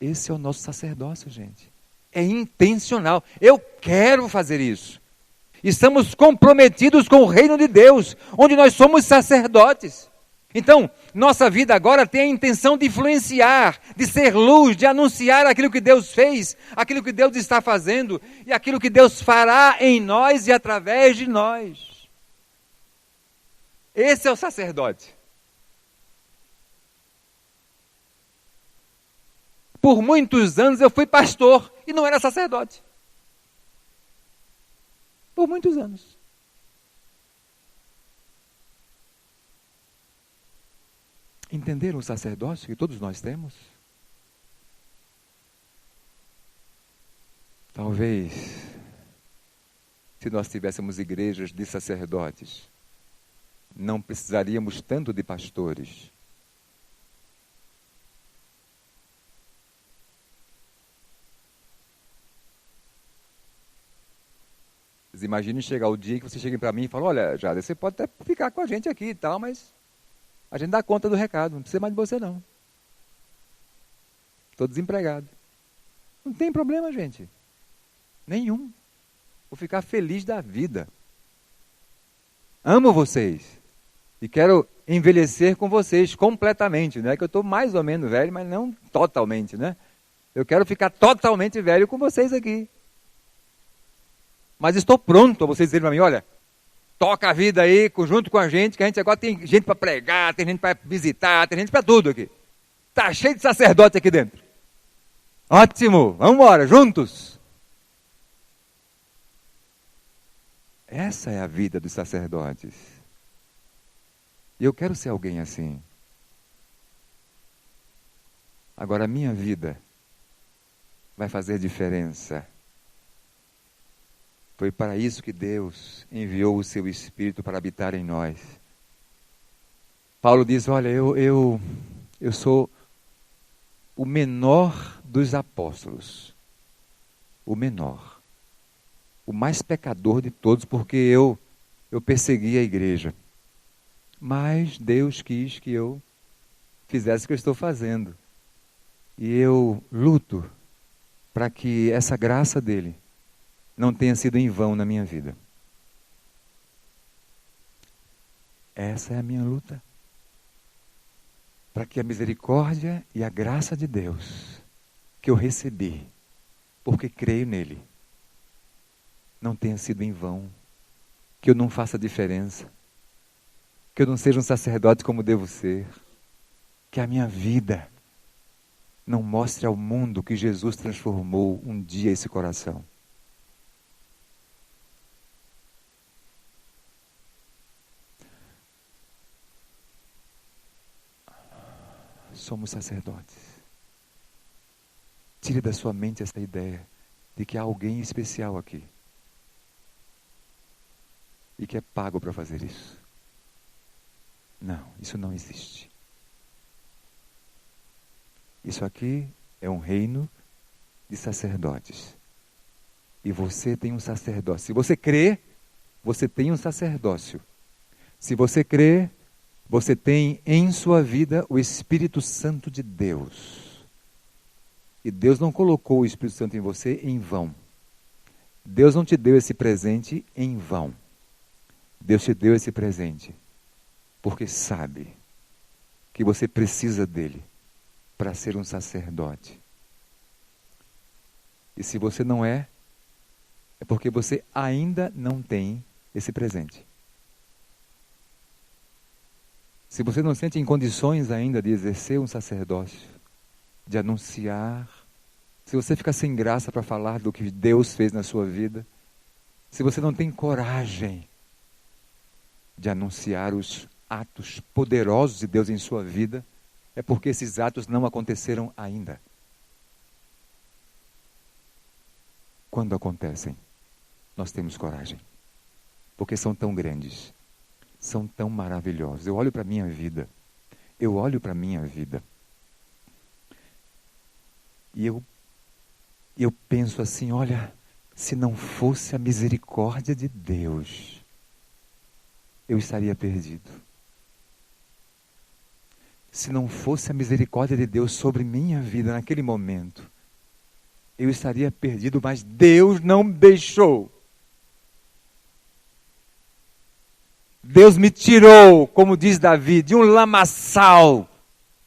Esse é o nosso sacerdócio, gente. É intencional. Eu quero fazer isso. Estamos comprometidos com o reino de Deus, onde nós somos sacerdotes. Então, nossa vida agora tem a intenção de influenciar, de ser luz, de anunciar aquilo que Deus fez, aquilo que Deus está fazendo e aquilo que Deus fará em nós e através de nós. Esse é o sacerdote. Por muitos anos eu fui pastor e não era sacerdote. Por muitos anos. Entenderam o sacerdócio que todos nós temos? Talvez, se nós tivéssemos igrejas de sacerdotes, não precisaríamos tanto de pastores. Vocês imaginem chegar o dia que vocês cheguem para mim e falam, olha, Jada, você pode até ficar com a gente aqui e tal, mas a gente dá conta do recado, não precisa mais de você não. Estou desempregado. Não tem problema, gente. Nenhum. Vou ficar feliz da vida. Amo vocês. E quero envelhecer com vocês completamente. Não é que eu estou mais ou menos velho, mas não totalmente, né? Eu quero ficar totalmente velho com vocês aqui. Mas estou pronto a vocês dizerem para mim, olha, toca a vida aí junto com a gente, que a gente agora tem gente para pregar, tem gente para visitar, tem gente para tudo aqui. Está cheio de sacerdote aqui dentro. Ótimo, vamos embora, juntos. Essa é a vida dos sacerdotes. E eu quero ser alguém assim. Agora a minha vida vai fazer diferença. Foi para isso que Deus enviou o seu Espírito para habitar em nós. Paulo diz, olha, eu sou o menor dos apóstolos. O menor. O mais pecador de todos, porque eu persegui a igreja. Mas Deus quis que eu fizesse o que eu estou fazendo. E eu luto para que essa graça dele não tenha sido em vão na minha vida. Essa é a minha luta. Para que a misericórdia e a graça de Deus que eu recebi, porque creio nele, não tenha sido em vão. Que eu não faça diferença. Que eu não seja um sacerdote como devo ser. Que a minha vida não mostre ao mundo que Jesus transformou um dia esse coração. Somos sacerdotes. Tire da sua mente essa ideia de que há alguém especial aqui. E que é pago para fazer isso. Não, isso não existe. Isso aqui é um reino de sacerdotes. E você tem um sacerdócio. Se você crê, você tem um sacerdócio. Se você crê, você tem em sua vida o Espírito Santo de Deus. E Deus não colocou o Espírito Santo em você em vão. Deus não te deu esse presente em vão. Deus te deu esse presente porque sabe que você precisa dele para ser um sacerdote. E se você não é porque você ainda não tem esse presente. Se você não se sente em condições ainda de exercer um sacerdócio, de anunciar, se você fica sem graça para falar do que Deus fez na sua vida, se você não tem coragem de anunciar os atos poderosos de Deus em sua vida, é porque esses atos não aconteceram ainda. Quando acontecem, nós temos coragem, porque são tão grandes, são tão maravilhosos. Eu olho para a minha vida, e eu penso assim, olha, se não fosse a misericórdia de Deus, eu estaria perdido. Se não fosse a misericórdia de Deus sobre minha vida naquele momento, eu estaria perdido, mas Deus não me deixou. Deus me tirou, como diz Davi, de um lamaçal,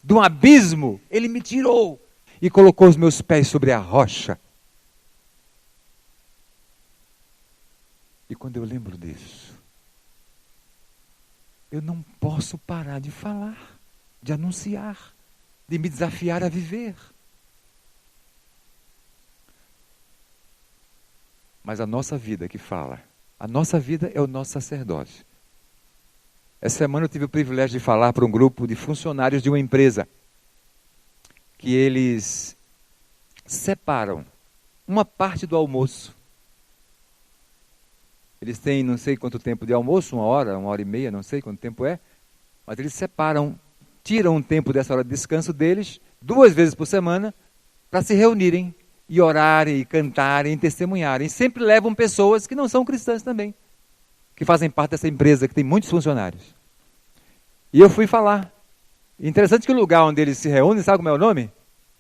de um abismo. Ele me tirou e colocou os meus pés sobre a rocha. E quando eu lembro disso, eu não posso parar de falar, de anunciar, de me desafiar a viver. Mas a nossa vida que fala, a nossa vida é o nosso sacerdócio. Essa semana eu tive o privilégio de falar para um grupo de funcionários de uma empresa, que eles separam uma parte do almoço Eles têm não sei quanto tempo de almoço, 1 hora e meia, não sei quanto tempo é, mas eles separam, tiram um tempo dessa hora de descanso deles, 2 vezes por semana, para se reunirem e orarem, e cantarem, e testemunharem. Sempre levam pessoas que não são cristãs também, que fazem parte dessa empresa, que tem muitos funcionários. E eu fui falar. Interessante que o lugar onde eles se reúnem, sabe como é o nome?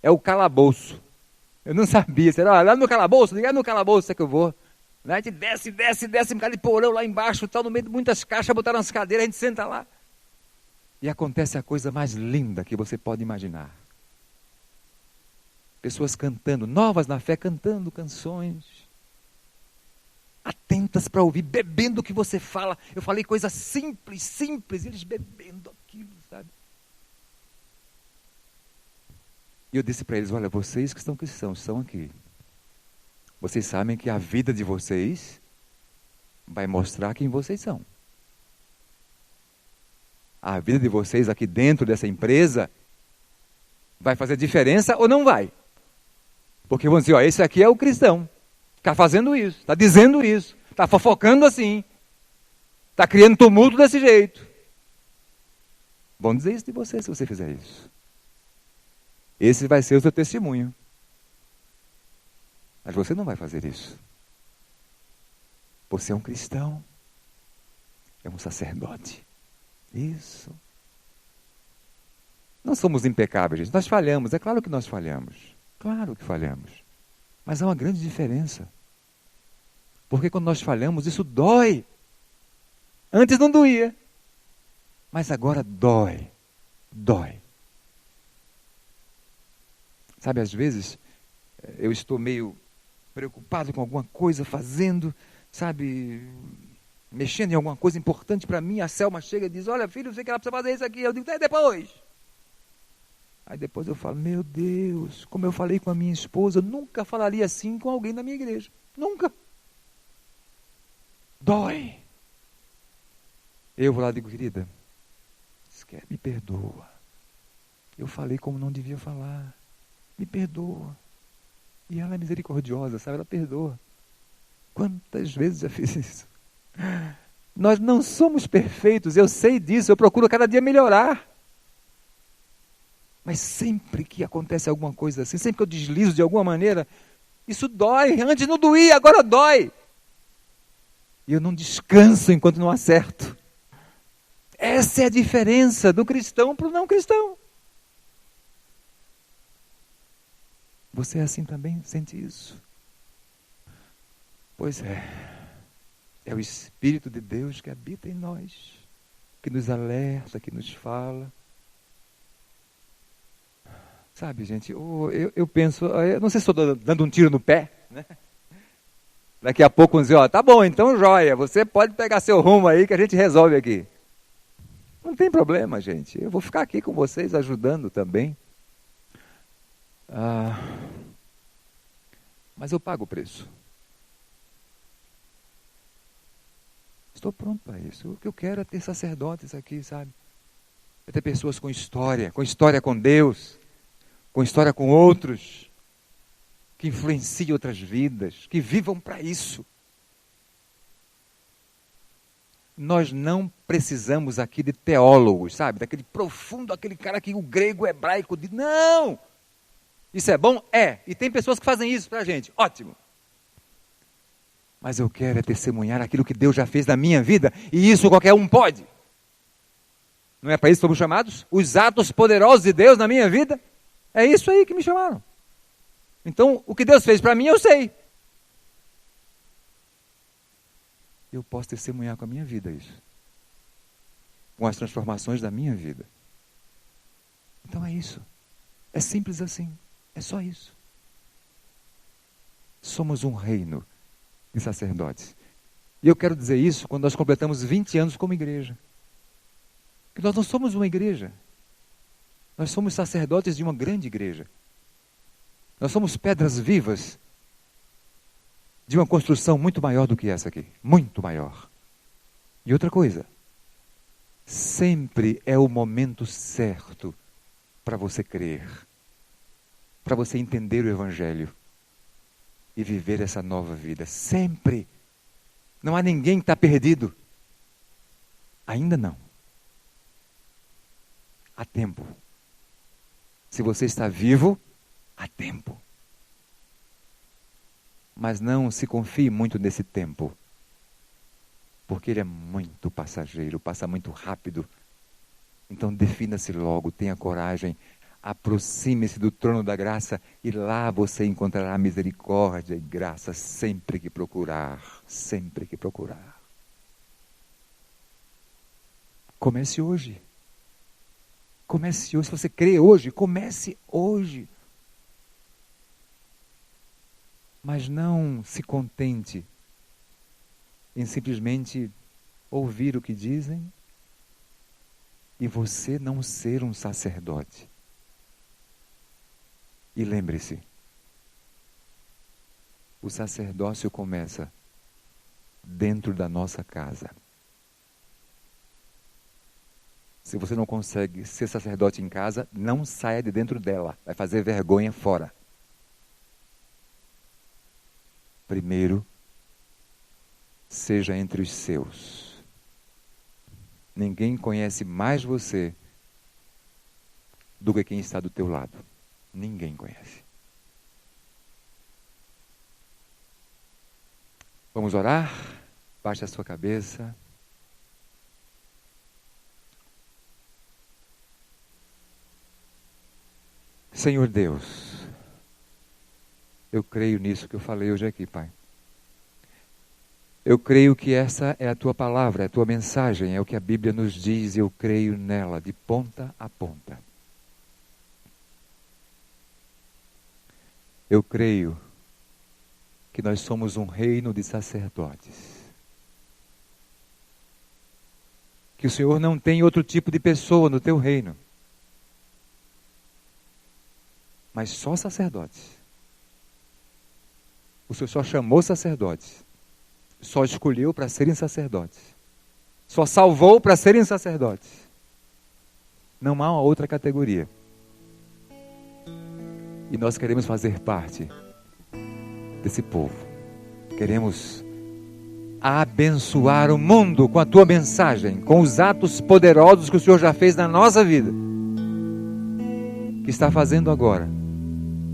É o calabouço. Eu não sabia. Será lá no calabouço? Ligar no calabouço é que eu vou. A gente desce, um bocado de porão lá embaixo, tal, no meio de muitas caixas, botaram as cadeiras, a gente senta lá. E acontece a coisa mais linda que você pode imaginar. Pessoas cantando, novas na fé, cantando canções. Atentas para ouvir, bebendo o que você fala. Eu falei coisas simples, eles bebendo aquilo, sabe? E eu disse para eles, olha, vocês que estão cristãos, estão aqui. Vocês sabem que a vida de vocês vai mostrar quem vocês são. A vida de vocês aqui dentro dessa empresa vai fazer diferença ou não vai? Porque vão dizer, ó, esse aqui é o cristão. Está fazendo isso, está dizendo isso, está fofocando assim, está criando tumulto desse jeito. Vão dizer isso de você se você fizer isso. Esse vai ser o seu testemunho. Mas você não vai fazer isso. Você é um cristão. É um sacerdote. Isso. Não somos impecáveis, gente. Nós falhamos. É claro que nós falhamos. Claro que falhamos. Mas há uma grande diferença. Porque quando nós falhamos, isso dói. Antes não doía. Mas agora dói. Dói. Sabe, às vezes, eu estou meio preocupado com alguma coisa, fazendo, sabe, mexendo em alguma coisa importante para mim. A Selma chega e diz, olha, filho, eu sei que ela precisa fazer isso aqui. Eu digo, até depois. Aí depois eu falo, meu Deus, como eu falei com a minha esposa, eu nunca falaria assim com alguém da minha igreja. Nunca. Dói. Eu vou lá e digo, querida, me perdoa. Eu falei como não devia falar. Me perdoa. E ela é misericordiosa, sabe? Ela perdoa. Quantas vezes já fiz isso? Nós não somos perfeitos, eu sei disso, eu procuro cada dia melhorar. Mas sempre que acontece alguma coisa assim, sempre que eu deslizo de alguma maneira, isso dói. Antes não doía, agora dói. E eu não descanso enquanto não acerto. Essa é a diferença do cristão para o não cristão. Você é assim também? Sente isso? Pois é. É o Espírito de Deus que habita em nós, que nos alerta, que nos fala. Sabe, gente, eu penso, eu não sei se estou dando um tiro no pé, né? Daqui a pouco vão dizer, ó, tá bom, então joia, você pode pegar seu rumo aí que a gente resolve aqui. Não tem problema, gente, eu vou ficar aqui com vocês ajudando também. Mas eu pago o preço. Estou pronto para isso. O que eu quero é ter sacerdotes aqui, sabe? É ter pessoas com história com Deus, com história com outros, que influenciem outras vidas, que vivam para isso. Nós não precisamos aqui de teólogos, sabe? Daquele profundo, aquele cara que o grego, o hebraico diz, não! Isso é bom? É. E tem pessoas que fazem isso para a gente. Ótimo. Mas eu quero é testemunhar aquilo que Deus já fez na minha vida. E isso qualquer um pode. Não é para isso que somos chamados? Os atos poderosos de Deus na minha vida? É isso aí que me chamaram. Então, o que Deus fez para mim, eu sei. Eu posso testemunhar com a minha vida isso. Com as transformações da minha vida. Então é isso. É simples assim. É só isso. Somos um reino de sacerdotes. E eu quero dizer isso quando nós completamos 20 anos como igreja. Que nós não somos uma igreja. Nós somos sacerdotes de uma grande igreja. Nós somos pedras vivas de uma construção muito maior do que essa aqui. Muito maior. E outra coisa. Sempre é o momento certo para você crer. Para você entender o Evangelho e viver essa nova vida. Sempre. Não há ninguém que está perdido. Ainda não. Há tempo. Se você está vivo, há tempo. Mas não se confie muito nesse tempo. Porque ele é muito passageiro, passa muito rápido. Então defina-se logo, tenha coragem. Aproxime-se do trono da graça e lá você encontrará misericórdia e graça sempre que procurar. Sempre que procurar. Comece hoje. Comece hoje. Se você crê hoje, comece hoje. Mas não se contente em simplesmente ouvir o que dizem e você não ser um sacerdote. E lembre-se, o sacerdócio começa dentro da nossa casa. Se você não consegue ser sacerdote em casa, não saia de dentro dela, vai fazer vergonha fora. Primeiro, seja entre os seus. Ninguém conhece mais você do que quem está do teu lado. Ninguém conhece. Vamos orar? Baixe a sua cabeça. Senhor Deus, eu creio nisso que eu falei hoje aqui, Pai. Eu creio que essa é a Tua palavra, é a Tua mensagem, é o que a Bíblia nos diz e eu creio nela de ponta a ponta. Eu creio que nós somos um reino de sacerdotes. Que o Senhor não tem outro tipo de pessoa no Teu reino. Mas só sacerdotes. O Senhor só chamou sacerdotes. Só escolheu para serem sacerdotes. Só salvou para serem sacerdotes. Não há uma outra categoria. E nós queremos fazer parte desse povo. Queremos abençoar o mundo com a Tua mensagem, com os atos poderosos que o Senhor já fez na nossa vida, que está fazendo agora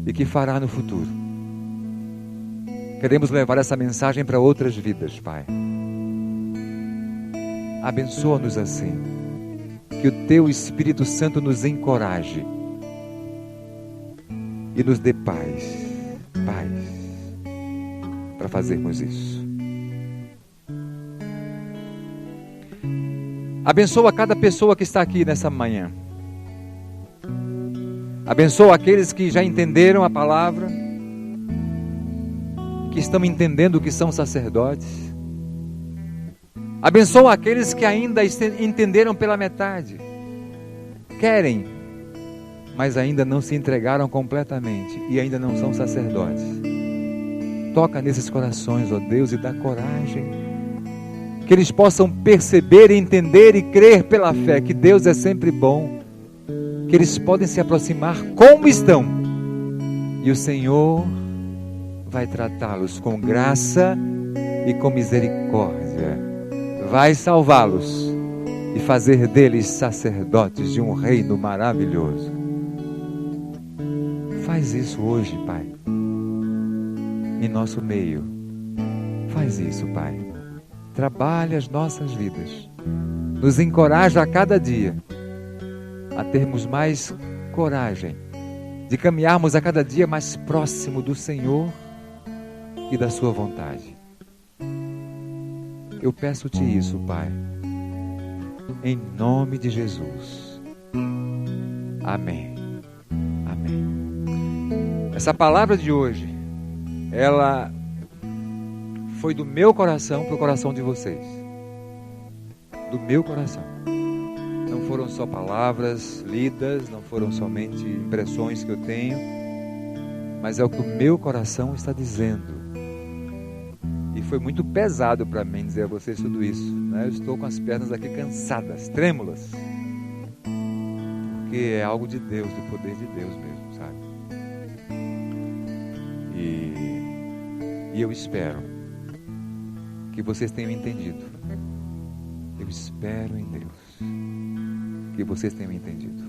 e que fará no futuro. Queremos levar essa mensagem para outras vidas, Pai. Abençoa-nos assim, que o Teu Espírito Santo nos encoraje e nos dê paz para fazermos isso. Abençoa cada pessoa que está aqui nessa manhã. Abençoa aqueles que já entenderam a palavra, que estão entendendo o que são sacerdotes. Abençoa aqueles que ainda entenderam pela metade. Querem, mas ainda não se entregaram completamente e ainda não são sacerdotes. Toca nesses corações, ó Deus, e dá coragem. Que eles possam perceber, entender e crer pela fé que Deus é sempre bom. Que eles podem se aproximar como estão. E o Senhor vai tratá-los com graça e com misericórdia. Vai salvá-los e fazer deles sacerdotes de um reino maravilhoso. Faz isso hoje, Pai. Em nosso meio. Faz isso, Pai. Trabalha as nossas vidas. Nos encoraja a cada dia a termos mais coragem de caminharmos a cada dia mais próximo do Senhor e da Sua vontade. Eu peço-te isso, Pai, em nome de Jesus. Amém. Amém. Essa palavra de hoje, ela foi do meu coração para o coração de vocês. Do meu coração. Não foram só palavras lidas, não foram somente impressões que eu tenho, mas é o que o meu coração está dizendo. E foi muito pesado para mim dizer a vocês tudo isso, né? Eu estou com as pernas aqui cansadas, trêmulas, porque é algo de Deus, do poder de Deus mesmo, sabe? E eu espero que vocês tenham entendido. Eu espero em Deus que vocês tenham entendido.